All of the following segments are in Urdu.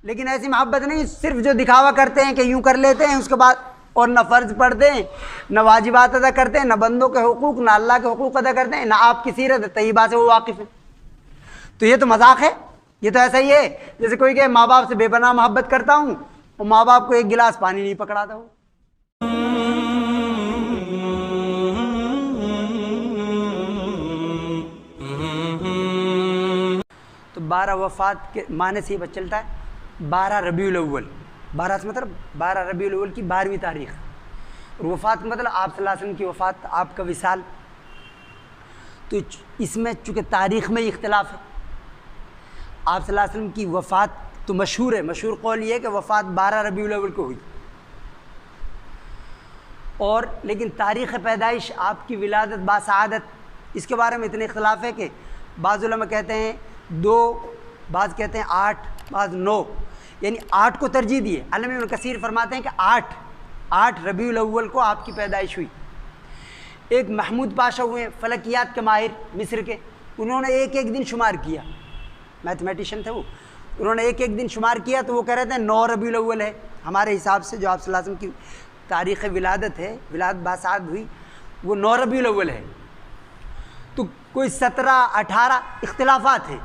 لیکن ایسی محبت نہیں صرف جو دکھاوا کرتے ہیں کہ یوں کر لیتے ہیں اس کے بعد اور نہ فرض پڑھتے ہیں، نہ واجبات ادا کرتے ہیں، نہ بندوں کے حقوق، نہ اللہ کے حقوق ادا کرتے ہیں، نہ آپ کی سیرت طیبہ سے وہ واقف ہیں. تو یہ تو مذاق ہے. یہ تو ایسا ہی ہے جیسے کوئی کہ ماں باپ سے بے پناہ محبت کرتا ہوں اور ماں باپ کو ایک گلاس پانی نہیں پکڑاتا ہوں. تو 12 وفات کے معنی سے یہ پتہ چلتا ہے 12 ربیع الاول. 12 سے مطلب 12 ربیع الاول کی 12ویں تاریخ، اور وفات کا مطلب آپ صلی اللہ علیہ وسلم کی وفات، آپ کا وصال. تو اس میں چونکہ تاریخ میں اختلاف ہے. آپ صلی اللہ علیہ وسلم کی وفات تو مشہور ہے، مشہور قول یہ ہے کہ وفات 12 ربیع الاول کو ہوئی، اور لیکن تاریخ پیدائش آپ کی ولادت باسعادت اس کے بارے میں اتنے اختلاف ہے کہ بعض علماء کہتے ہیں 2، بعض کہتے ہیں 8، بعض 9، یعنی 8 کو ترجیح دیے. علامہ ابن کثیر فرماتے ہیں کہ 8 ربیع الاول کو آپ کی پیدائش ہوئی. ایک محمود پاشا ہوئے فلکیات کے ماہر مصر کے، انہوں نے ایک دن شمار کیا، میتھمیٹیشین تھے وہ، انہوں نے ایک دن شمار کیا تو وہ کہہ رہے تھے 9 ربیع الاول ہے ہمارے حساب سے، جو آپ صلی اللہ علیہ وسلم کی تاریخ ولادت ہے، ولادت باسعادت ہوئی وہ 9 ربیع الاول ہے. تو کوئی 17، 18 اختلافات ہیں.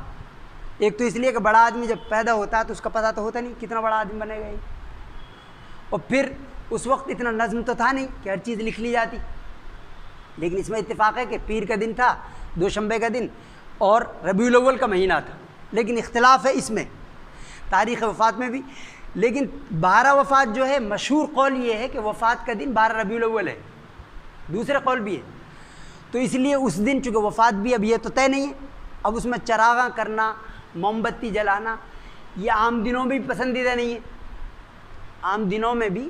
ایک تو اس لیے کہ بڑا آدمی جب پیدا ہوتا ہے تو اس کا پتہ تو ہوتا نہیں کتنا بڑا آدمی بنے گا، اور پھر اس وقت اتنا نظم تو تھا نہیں کہ ہر چیز لکھ لی جاتی. لیکن اس میں اتفاق ہے کہ پیر کا دن تھا، دوشنبے کا دن، اور ربیع الاول کا مہینہ تھا. لیکن اختلاف ہے اس میں تاریخ وفات میں بھی. لیکن 12 وفات جو ہے مشہور قول یہ ہے کہ وفات کا دن 12 ربیع الاول ہے. دوسرے قول بھی ہے. تو اس لیے اس دن چونکہ وفات بھی اب یہ تو طے نہیں ہے، اب اس میں چراغاں کرنا، موم بتی جلانا یہ عام دنوں میں بھی پسندیدہ نہیں ہے. عام دنوں میں بھی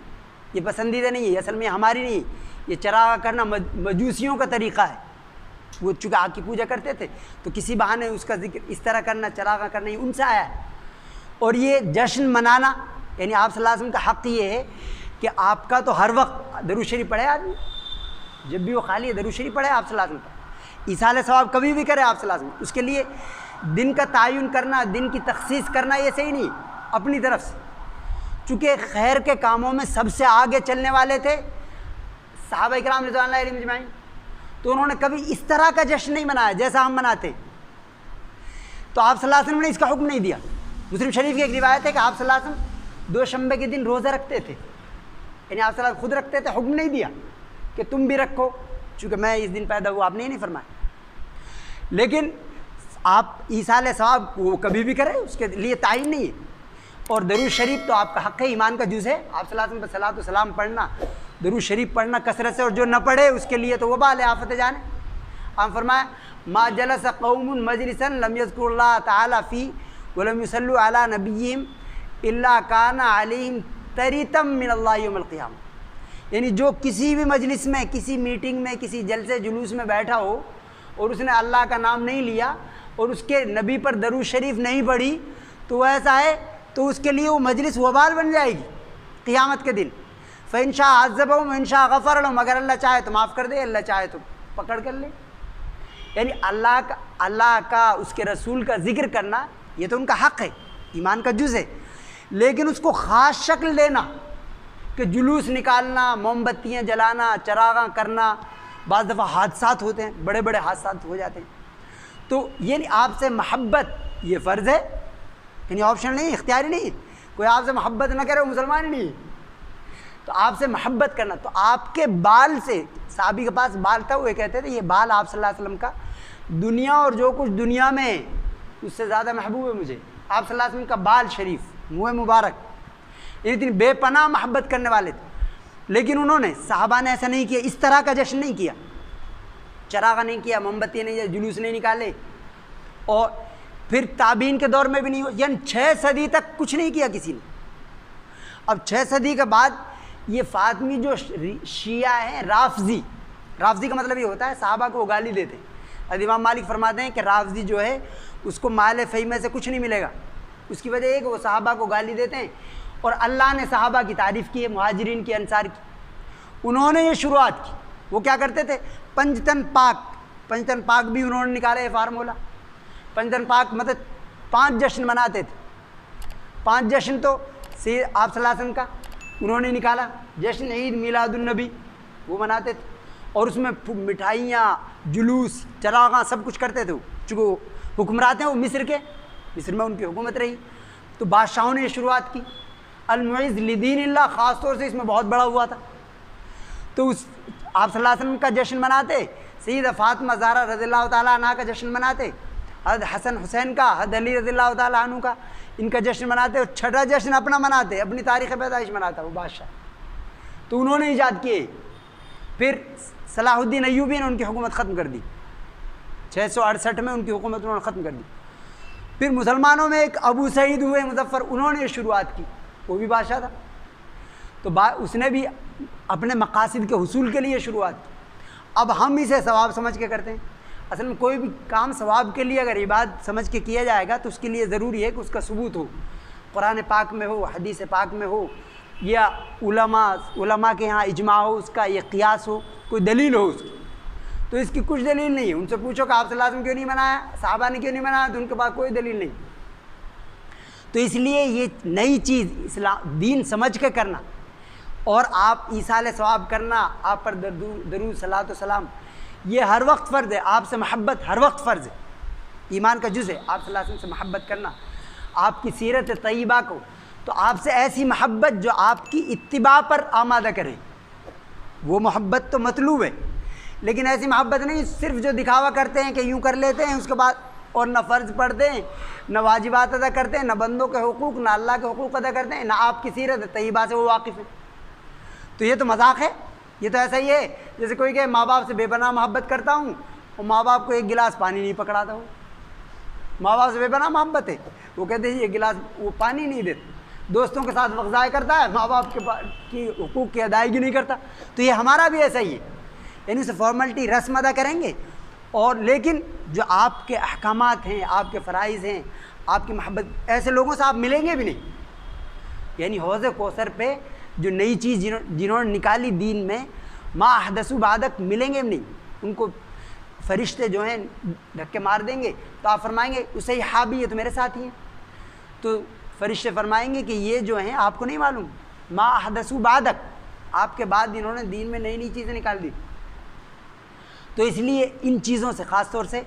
یہ پسندیدہ نہیں ہے، اصل میں ہماری نہیں ہے. یہ چراغاں کرنا مجوسیوں کا طریقہ ہے. وہ چونکہ آگ کی پوجا کرتے تھے تو کسی بہانے اس کا ذکر اس طرح کرنا، چراغاں کرنا یہ ان سے آیا ہے. اور یہ جشن منانا، یعنی آپ صلی اللہ علیہ وسلم کا حق یہ ہے کہ آپ کا تو ہر وقت درود شریف پڑھے آدمی، جب بھی وہ خالی ہے درود شریف پڑھے آپ صلی اللہ علیہ وسلم کا، ایصال ثواب کبھی بھی کرے آپ صلی اللہ علیہ وسلم. اس کے لیے دن کا تعین کرنا، دن کی تخصیص کرنا یہ صحیح نہیں اپنی طرف سے. چونکہ خیر کے کاموں میں سب سے آگے چلنے والے تھے صحابہ کرام رضوان اللہ علیہم اجمعین، تو انہوں نے کبھی اس طرح کا جشن نہیں منایا جیسا ہم مناتے. تو آپ صلی اللہ علیہ وسلم نے اس کا حکم نہیں دیا. مسلم شریف کی ایک روایت ہے کہ آپ صلی اللہ علیہ وسلم دوشنبے کے دن روزہ رکھتے تھے، یعنی آپ صلی اللہ علیہ وسلم خود رکھتے تھے، حکم نہیں دیا کہ تم بھی رکھو چونکہ میں اس دن پیدا ہوا، آپ نے نہیں فرمایا. لیکن آپ ایصال ثواب وہ کبھی بھی کریں، اس کے لیے تعین نہیں ہے. اور درود شریف تو آپ کا حق ہے، ایمان کا جز ہے. آپ صلی اللہ علیہ وسلم پر صلاۃ و سلام پڑھنا، درود شریف پڑھنا کثرت سے، اور جو نہ پڑھے اس کے لیے تو وبال ہے، آفت جانے. آپ فرمایا ما جلس قوم مجلسا لم یذکر اللہ تعالی فی ولم یصلوا علی نبیہم الا کان علیہم تریتا من اللہ یوم القیامہ. یعنی جو کسی بھی مجلس میں، کسی میٹنگ میں، کسی جلسے جلوس میں بیٹھا ہو اور اس نے اللہ کا نام نہیں لیا اور اس کے نبی پر درود شریف نہیں پڑھی تو وہ ایسا ہے تو اس کے لیے وہ مجلس وبال بن جائے گی قیامت کے دن. فإن شاء عذبهم وإن شاء غفر لهم، اگر اللہ چاہے تو معاف کر دے، اللہ چاہے تو پکڑ کر لے. یعنی اللہ کا اس کے رسول کا ذکر کرنا یہ تو ان کا حق ہے، ایمان کا جز ہے. لیکن اس کو خاص شکل دینا کہ جلوس نکالنا، موم بتیاں جلانا، چراغاں کرنا، بعض دفعہ حادثات ہوتے ہیں، بڑے بڑے حادثات ہو جاتے ہیں. تو یعنی آپ سے محبت یہ فرض ہے، یعنی آپشن نہیں، اختیاری نہیں. کوئی آپ سے محبت نہ کرے وہ مسلمان ہی نہیں. تو آپ سے محبت کرنا، تو آپ کے بال سے، صحابی کے پاس بال تھا، وہ کہتے تھے یہ بال آپ صلی اللہ علیہ وسلم کا دنیا اور جو کچھ دنیا میں ہے اس سے زیادہ محبوب ہے مجھے. آپ صلی اللہ علیہ وسلم کا بال شریف، منہ مبارک، اتنی بے پناہ محبت کرنے والے تھے. لیکن انہوں نے، صحابہ نے ایسا نہیں کیا، اس طرح کا جشن نہیں کیا، چراغا نہیں کیا، موم بتی نہیں، جلوس نہیں نکالے. اور پھر تابعین کے دور میں بھی نہیں ہو، یعنی 6 صدی تک کچھ نہیں کیا کسی نے. اب 6 صدی کے بعد یہ فاطمی جو شیعہ ہیں، رافضی کا مطلب یہ ہوتا ہے صحابہ کو وہ گالی دیتے ہیں. امام مالک فرماتے ہیں کہ رافضی جو ہے اس کو مال فی میں سے کچھ نہیں ملے گا. اس کی وجہ یہ کہ وہ صحابہ کو گالی دیتے ہیں. اور اللہ نے صحابہ کی تعریف کی ہے، مہاجرین کی، انصار کی. انہوں نے یہ شروعات کی. وہ کیا کرتے تھے؟ پنجتن پاک بھی انہوں نے نکالا ہے فارمولہ. پنجتن پاک مطلب 5 جشن مناتے تھے. 5 جشن تو آپ صلی اللہ علیہ وسلم کا انہوں نے نکالا، جشن عید میلاد النبی وہ مناتے تھے، اور اس میں مٹھائیاں، جلوس، چراغاں سب کچھ کرتے تھے. چونکہ حکمرات ہیں وہ مصر میں ان کی حکومت رہی، تو بادشاہوں نے یہ شروعات کی. المعز لدین اللہ خاص طور سے اس میں بہت بڑا ہوا تھا. تو اس آپ صلی اللہ علیہ وسلم کا جشن مناتے، سیدہ فاطمہ زہرا رضی اللہ تعالیٰ عنہ کا جشن مناتے، حضرت حسن حسین کا، حضرت علی رضی اللہ تعالیٰ عنہ کا، ان کا جشن مناتے. اور چھٹا جشن اپنا مناتے، اپنی تاریخ پیدائش مناتا وہ بادشاہ. تو انہوں نے ایجاد کیے. پھر صلاح الدین ایوبی نے ان کی حکومت ختم کر دی، 668 میں ان کی حکومت انہوں نے ختم کر دی. پھر مسلمانوں میں ایک ابو سعید ہوئے مظفر، انہوں نے شروعات کی، وہ بھی بادشاہ تھا. تو اس نے بھی اپنے مقاصد کے حصول کے لیے شروعات کی. اب ہم اسے ثواب سمجھ کے کرتے ہیں. اصل میں کوئی بھی کام ثواب کے لیے اگر عبادت سمجھ کے کیا جائے گا تو اس کے لیے ضروری ہے کہ اس کا ثبوت ہو، قرآن پاک میں ہو، حدیث پاک میں ہو، یا علماء کے ہاں اجماع ہو اس کا، یا قیاس ہو، کوئی دلیل ہو اس کی. تو اس کی کچھ دلیل نہیں ہے. ان سے پوچھو کہ آپ صلی اللہ علیہ وسلم کیوں نہیں منایا، صحابہ نے کیوں نہیں منایا، تو ان کے پاس کوئی دلیل نہیں. تو اس لیے یہ نئی چیز اسلام دین سمجھ کے کرنا، اور آپ ایصال ثواب کرنا، آپ پر درود صلاۃ و سلام، یہ ہر وقت فرض ہے. آپ سے محبت ہر وقت فرض ہے، ایمان کا جز ہے. آپ صلی اللہ علیہ وسلم سے محبت کرنا، آپ کی سیرت طیبہ کو، تو آپ سے ایسی محبت جو آپ کی اتباع پر آمادہ کرے، وہ محبت تو مطلوب ہے. لیکن ایسی محبت نہیں صرف جو دکھاوا کرتے ہیں کہ یوں کر لیتے ہیں اس کے بعد، اور نہ فرض پڑھتے ہیں، نہ واجبات ادا کرتے ہیں، نہ بندوں کے حقوق، نہ اللہ کے حقوق ادا کرتے ہیں، نہ آپ کی سیرت طیبہ سے وہ واقف ہیں. تو یہ تو مذاق ہے. یہ تو ایسا ہی ہے جیسے کوئی کہ ماں باپ سے بے پناہ محبت کرتا ہوں اور ماں باپ کو ایک گلاس پانی نہیں پکڑاتا ہوں. ماں باپ سے بے پناہ محبت ہے، وہ کہتے ہیں یہ گلاس وہ پانی نہیں دیتے. دوستوں کے ساتھ وقت ضائع کرتا ہے، ماں باپ کی حقوق کی ادائیگی نہیں کرتا. تو یہ ہمارا بھی ایسا ہی ہے، یعنی اسے فارملٹی رسم ادا کریں گے، اور لیکن جو آپ کے احکامات ہیں، آپ کے فرائض ہیں، آپ کی محبت، ایسے لوگوں سے آپ ملیں گے بھی نہیں. یعنی حوض کوثر پہ جو نئی چیز جنہوں نے نکالی دین میں، ما احدثوا بعدک، ملیں گے بھی نہیں. ان کو فرشتے جو ہیں دھکے مار دیں گے، تو آپ فرمائیں گے اسے حابی یہ تو میرے ساتھ ہی ہیں. تو فرشتے فرمائیں گے کہ یہ جو ہیں آپ کو نہیں معلوم، ما احدثوا بعدک، آپ کے بعد انہوں نے دین میں نئی نئی چیزیں نکال دی. تو اس لیے ان چیزوں سے خاص طور سے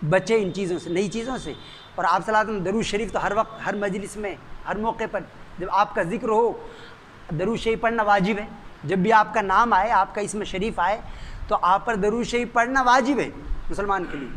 بچے، ان چیزوں سے، نئی چیزوں سے. اور آپ صلی اللہ علیہ وسلم درود شریف تو ہر وقت، ہر مجلس میں، ہر موقع پر جب آپ کا ذکر ہو درود شریف پڑھنا واجب ہے. جب بھی آپ کا نام آئے، آپ کا اسم شریف آئے، تو آپ پر درود شریف پڑھنا واجب ہے مسلمان کے لیے.